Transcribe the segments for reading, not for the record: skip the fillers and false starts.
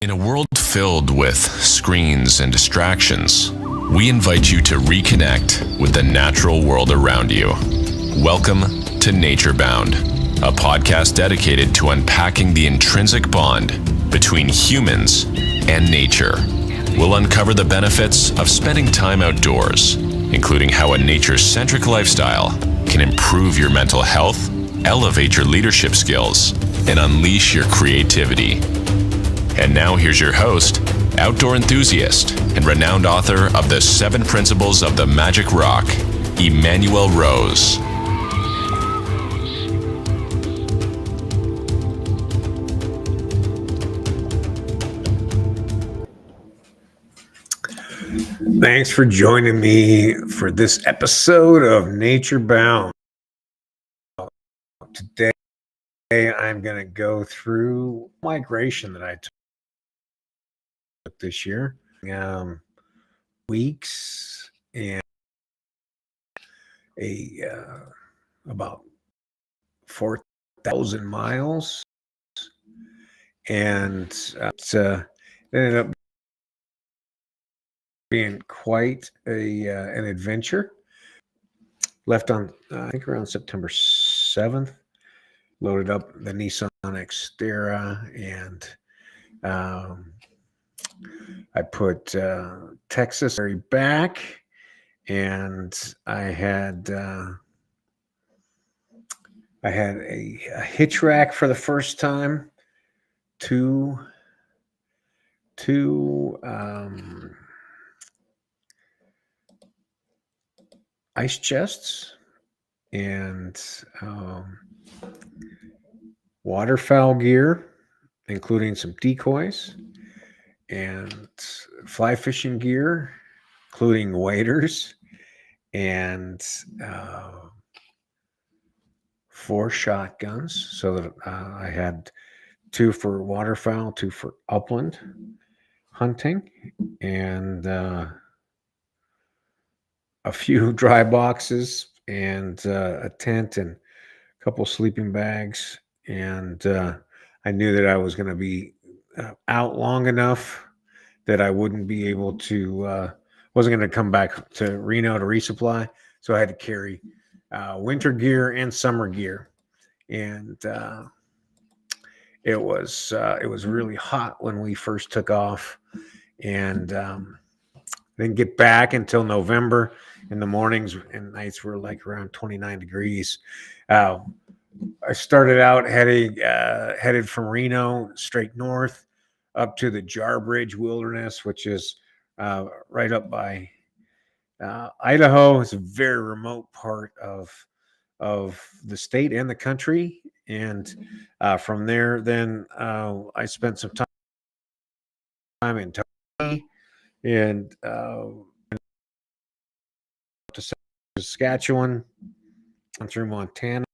In a world filled with screens and distractions, we invite you to reconnect with the natural world around you. Welcome to Nature Bound, a podcast dedicated to unpacking the intrinsic bond between humans and nature. We'll uncover the benefits of spending time outdoors, including how a nature-centric lifestyle can improve your mental health, elevate your leadership skills, and unleash your creativity. And now here's your host, outdoor enthusiast, and renowned author of The 7 Principles of the Magic Rock, Emanuel Rose. Thanks for joining me for this episode of Nature Bound. Today, I'm going to go through migration that I took this year, weeks and about 4,000 miles, and it ended up being quite an adventure. Left on I think around September 7th. Loaded up the Nissan Xterra, and I put Texas back, and I had a hitch rack for the first time, two ice chests, and waterfowl gear, including some decoys, and fly fishing gear, including waders, and 4 shotguns. So that I had 2 for waterfowl, 2 for upland hunting, and a few dry boxes, and a tent, and a couple sleeping bags. And I knew that I was going to be out long enough that I wouldn't be able to, wasn't going to come back to Reno to resupply. So I had to carry winter gear and summer gear. And it was really hot when we first took off, and didn't get back until November. In the mornings and nights were like around 29 degrees. I started out headed from Reno straight north up to the Jarbidge Wilderness, which is right up by Idaho. It's a very remote part of the state and the country. And from there, then I spent some time in Turkey, and to Saskatchewan, and through Montana,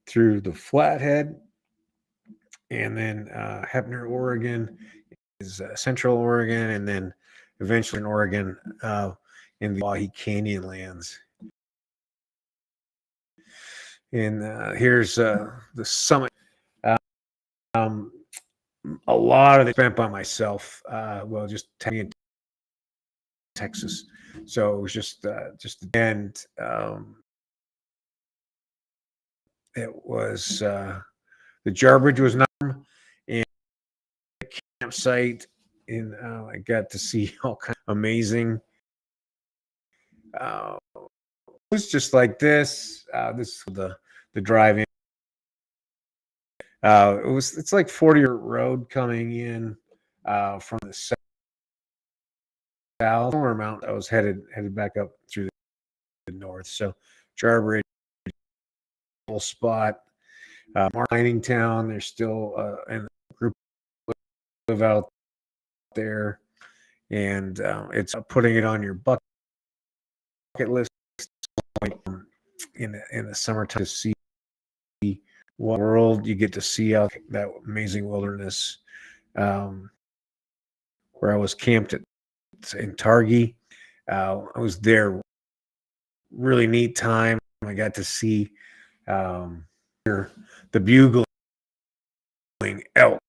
through the Flathead, and then Heppner, Oregon is Central Oregon, and then eventually in Oregon in the Wahi Canyon lands. And here's the summit. A lot of it spent by myself. Just in Texas, so it was just and it was the Jarbidge was not, and the campsite, and I got to see all kinds of amazing. It was just like this. This is the drive-in. It's like 40 road coming in from the south or mountain. I was headed back up through the north. So Jarbidge, whole spot. Mining town. There's still a group live out there, and it's putting it on your bucket list in the summertime to see what world you get to see out that amazing wilderness. Where I was camped in Targhee, I was there. Really neat time. I got to see the bugling elk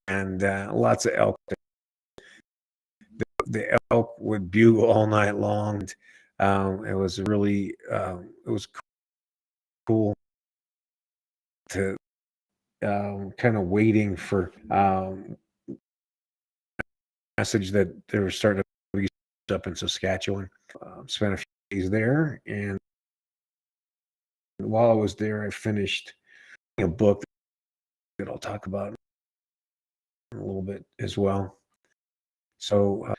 and lots of elk. The elk would bugle all night long. It was really it was cool to kind of waiting for message that they were starting to be up in Saskatchewan. Spent a few days there, and while I was there, I finished a book that I'll talk about in a little bit as well. So,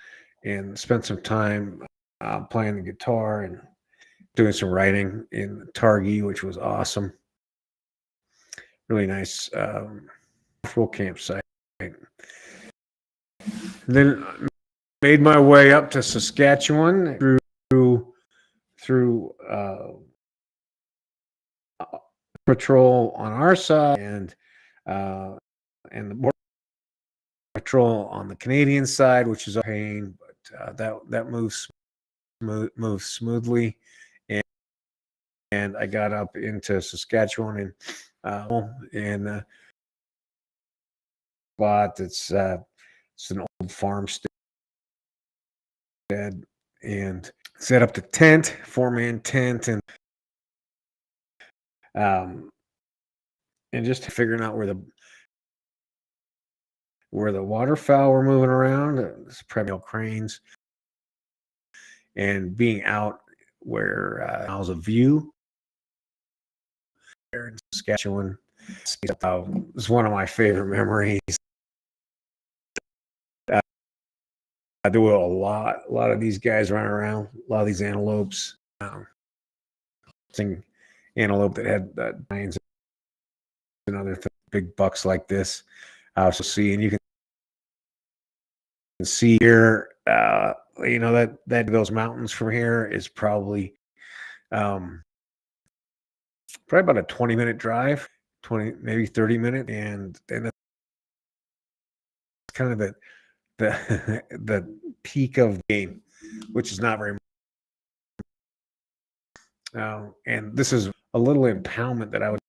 and spent some time playing the guitar and doing some writing in Targhee, which was awesome. Really nice full campsite. Then made my way up to Saskatchewan through patrol on our side and the border patrol on the Canadian side, which is a pain, but that moves smoothly. And I got up into Saskatchewan and spot it's an old farmstead, and set up the tent, 4-man tent, and just figuring out where the waterfowl were moving around, primordial cranes, and being out where miles of view there in Saskatchewan. It's one of my favorite memories. There were a lot of these guys running around, a lot of these antelopes. Antelope that had lions and other big bucks like this. So see, and you can see here, that those mountains from here is probably about a 20-minute drive, 20 maybe 30-minute, and it's kind of the the peak of the game, which is not very much. And this is a little impoundment that I would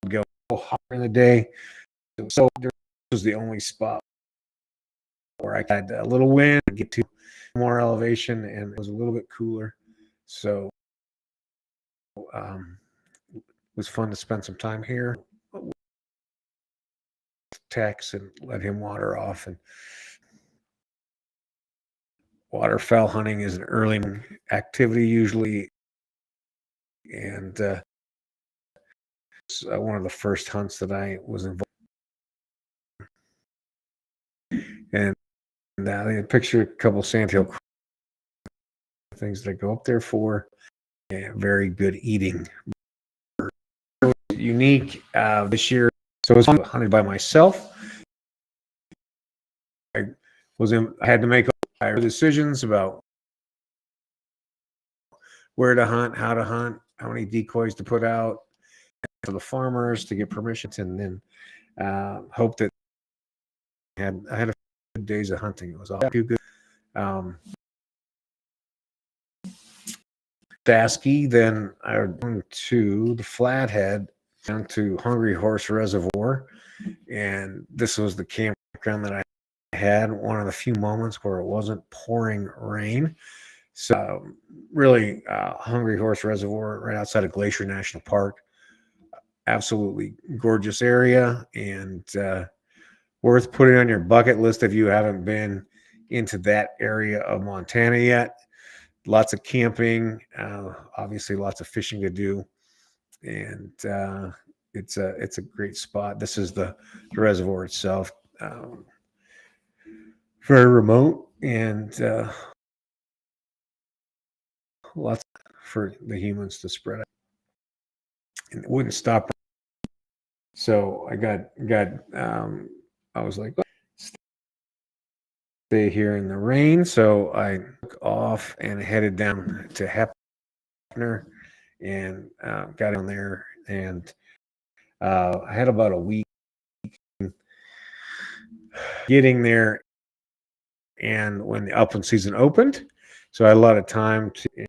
go hard in the day. So this was the only spot where I had a little wind, get to more elevation, and it was a little bit cooler. So it was fun to spend some time here. Tex and let him water off. And waterfowl hunting is an early activity usually, and it's one of the first hunts that I was involved in. And I picture a couple of sandhill things that I go up there for, and very good eating. Unique this year, so I was hunted by myself. I had to make decisions about where to hunt, how to hunt, how many decoys to put out for the farmers to get permission, and then hope that I had a few good days of hunting. It was all too good. Dasky, then I went to the Flathead, down to Hungry Horse Reservoir, and this was the campground that I had one of the few moments where it wasn't pouring rain. So really, Hungry Horse Reservoir right outside of Glacier National Park. Absolutely gorgeous area, and worth putting on your bucket list if you haven't been into that area of Montana yet. Lots of camping, obviously lots of fishing to do, and it's a great spot. This is the reservoir itself, very remote, and lots for the humans to spread out, and it wouldn't stop. So I was like, stay here in the rain. So I took off and headed down to Hefner and got down there, and I had about a week getting there, and when the upland season opened, so I had a lot of time to get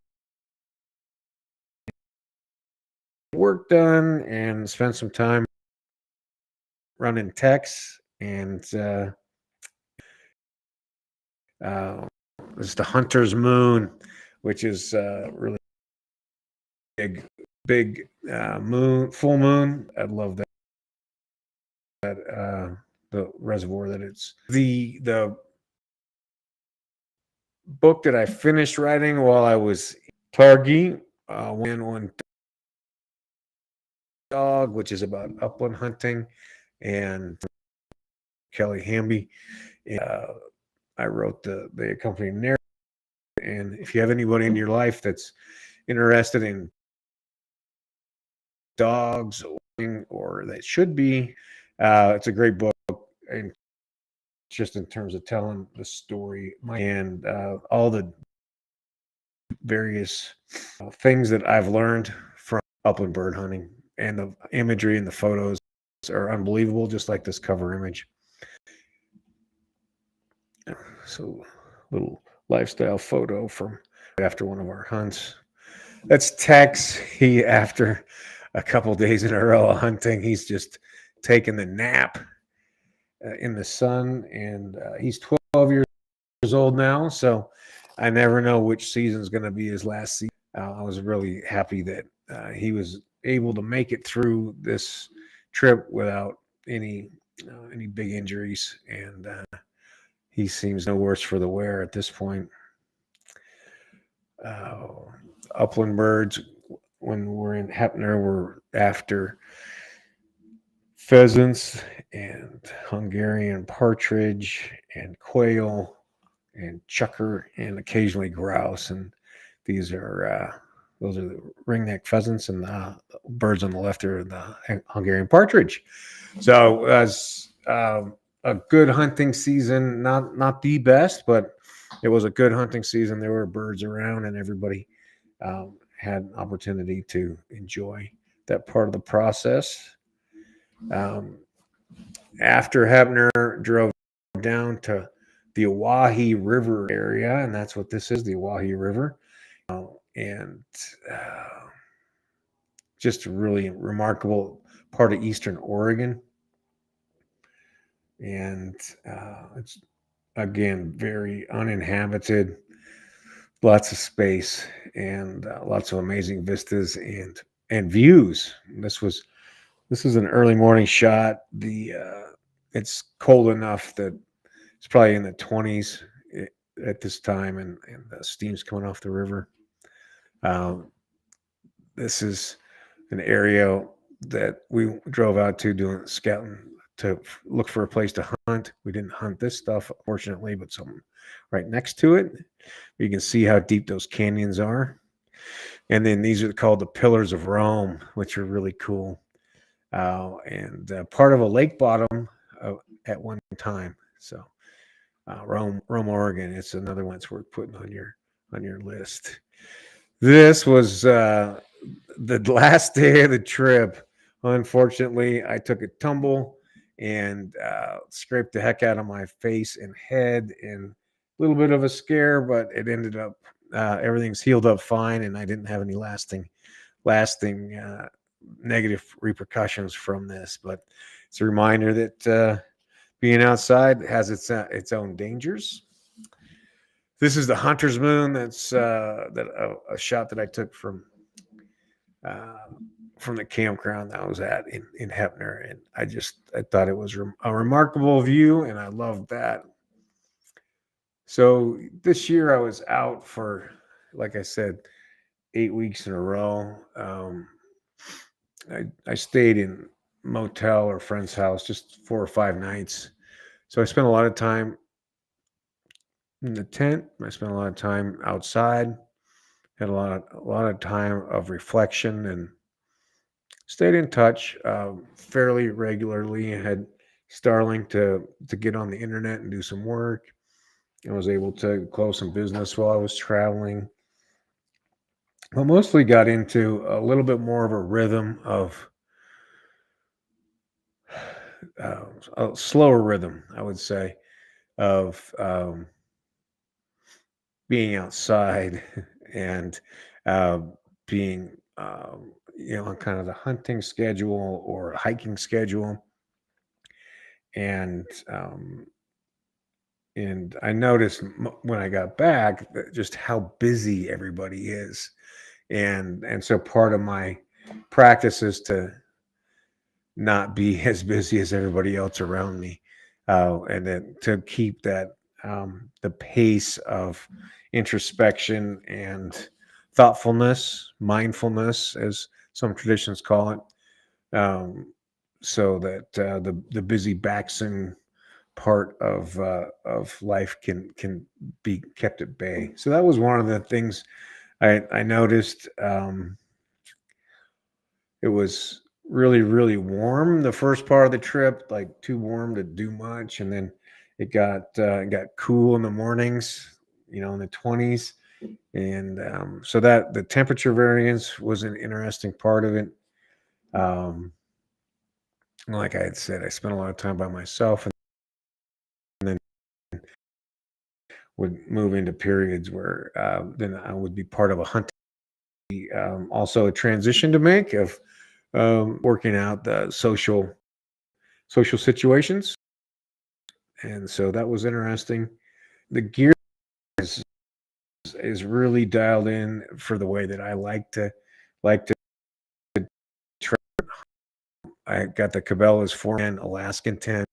work done and spend some time running techs and it's the Hunter's Moon, which is really big moon, full moon. I love that the reservoir that it's the book that I finished writing while I was Targi, one dog, which is about upland hunting, and Kelly Hamby. Uh, I wrote the accompanying narrative. And if you have anybody in your life that's interested in dogs or that should be, it's a great book. And just in terms of telling the story and all the various things that I've learned from upland bird hunting, and the imagery and the photos are unbelievable, just like this cover image. So, little lifestyle photo from after one of our hunts. That's Tex. He, after a couple days in a row of hunting, he's just taking the nap in the sun, and he's 12 years old now. So I never know which season's going to be his last season. I was really happy that he was able to make it through this trip without any big injuries, and he seems no worse for the wear at this point. Upland birds, when we're in Hepner, we're after pheasants and Hungarian partridge and quail and chucker and occasionally grouse. And these are those are the ringneck pheasants, and the birds on the left are the Hungarian partridge. So as a good hunting season, not the best, but it was a good hunting season. There were birds around, and everybody had an opportunity to enjoy that part of the process. After Hebner, drove down to the Oahe River area, and that's what this is, the Oahe River. And just a really remarkable part of eastern Oregon. And it's, again, very uninhabited, lots of space, and lots of amazing vistas and views. This is an early morning shot. It's cold enough that it's probably in the 20s at this time, and the steam's coming off the river. This is an area that we drove out to doing scouting to look for a place to hunt. We didn't hunt this stuff, fortunately, but something right next to it. You can see how deep those canyons are. And then these are called the Pillars of Rome, which are really cool. And part of a lake bottom at one time. So Rome, Oregon. It's another one that's worth putting on your list. This was the last day of the trip. Unfortunately, I took a tumble and scraped the heck out of my face and head, and a little bit of a scare, but it ended up everything's healed up fine, and I didn't have any lasting negative repercussions from this. But it's a reminder that being outside has its own dangers. This is the Hunter's Moon. That's a shot that I took from the campground that I was at in Hepner, and I thought it was a remarkable view, and I loved that. So this year I was out for, like I said, 8 weeks in a row. I stayed in motel or friend's house just 4 or 5 nights. So I spent a lot of time in the tent. I spent a lot of time outside. Had a lot of time of reflection, and stayed in touch fairly regularly. I had Starlink to get on the internet and do some work. I was able to close some business while I was traveling. But mostly got into a little bit more of a rhythm of a slower rhythm, I would say, of being outside and uh, being, on kind of the hunting schedule or hiking schedule. and I noticed when I got back just how busy everybody is, and so part of my practice is to not be as busy as everybody else around me, and then to keep that the pace of introspection and thoughtfulness, mindfulness, as some traditions call it, so that the busy Baxen part of life can be kept at bay. So that was one of the things I noticed. It was really warm the first part of the trip, like too warm to do much, and then it got cool in the mornings, in the 20s, and so that the temperature variance was an interesting part of it. Um, like I had said, I spent a lot of time by myself, and then would move into periods where then I would be part of a hunt. Also, a transition to make of working out the social situations, and so that was interesting. The gear is is really dialed in for the way that I like to train. I got the Cabela's 4-man Alaskan tent,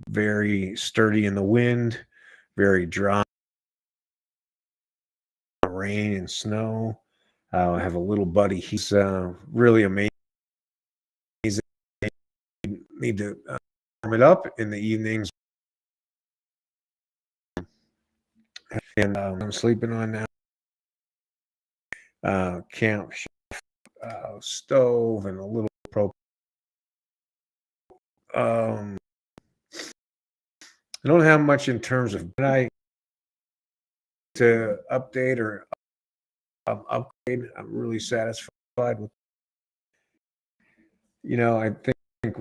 very sturdy in the wind, very dry in rain and snow. I have a little buddy. He's really amazing. Need to warm it up in the evenings, and I'm sleeping on now. Camp stove and a little pro. Um, I don't have much in terms of I to update or upgrade. I'm really satisfied with. I think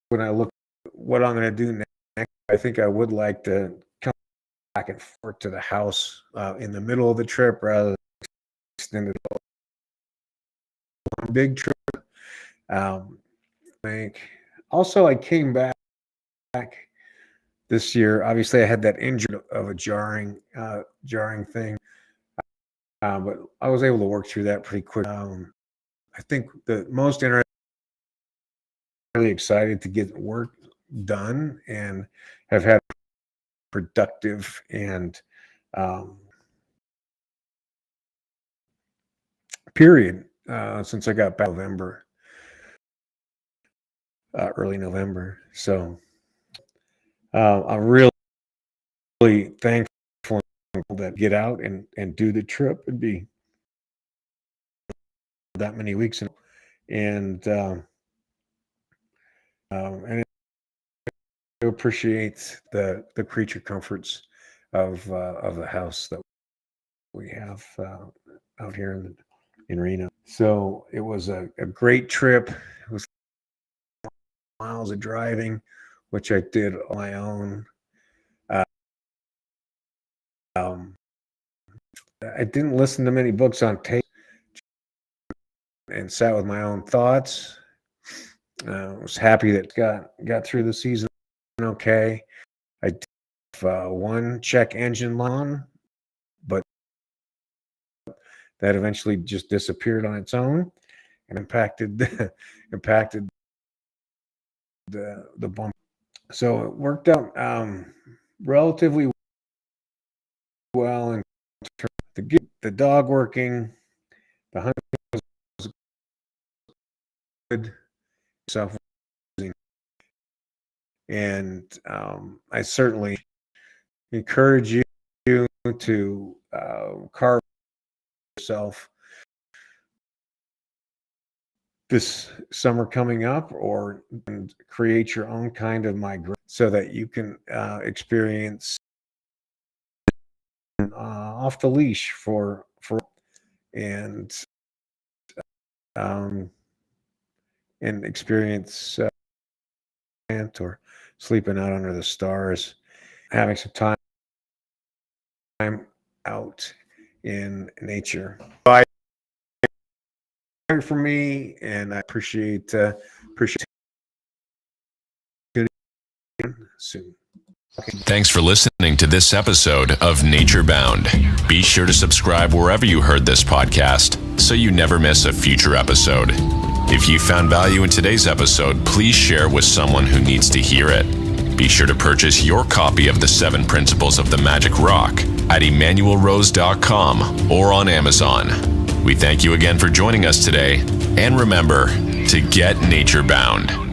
when I look at what I'm going to do next, I think I would like to come back and forth to the house in the middle of the trip rather than extend it one big trip. Um, think also I came back this year. Obviously, I had that injury of a jarring thing, but I was able to work through that pretty quick. I think the most interesting, really excited to get work done and have had productive and um, period since I got back November, early November. So I'm really thankful that get out and do the trip and be that many weeks and and I appreciate the creature comforts of the house that we have out here in Reno. So it was a great trip. It was miles of driving, which I did on my own. Uh, um, I didn't listen to many books on tape and sat with my own thoughts. I was happy that got through the season okay. I did have, one check engine on, but that eventually just disappeared on its own and impacted the bump. So it worked out relatively well, and the dog working, the hunting was good, stuff, and I certainly encourage you to carve yourself this summer coming up, or and create your own kind of migration so that you can experience off the leash for and um, and experience or sleeping out under the stars, having some time out in nature. Bye for me, and I appreciate soon. Thanks for listening to this episode of Nature Bound. Be sure to subscribe wherever you heard this podcast so you never miss a future episode. If you found value in today's episode, please share it with someone who needs to hear it. Be sure to purchase your copy of the 7 Principles of the Magic Rock at EmanuelRose.com or on Amazon. We thank you again for joining us today, and remember to get nature bound.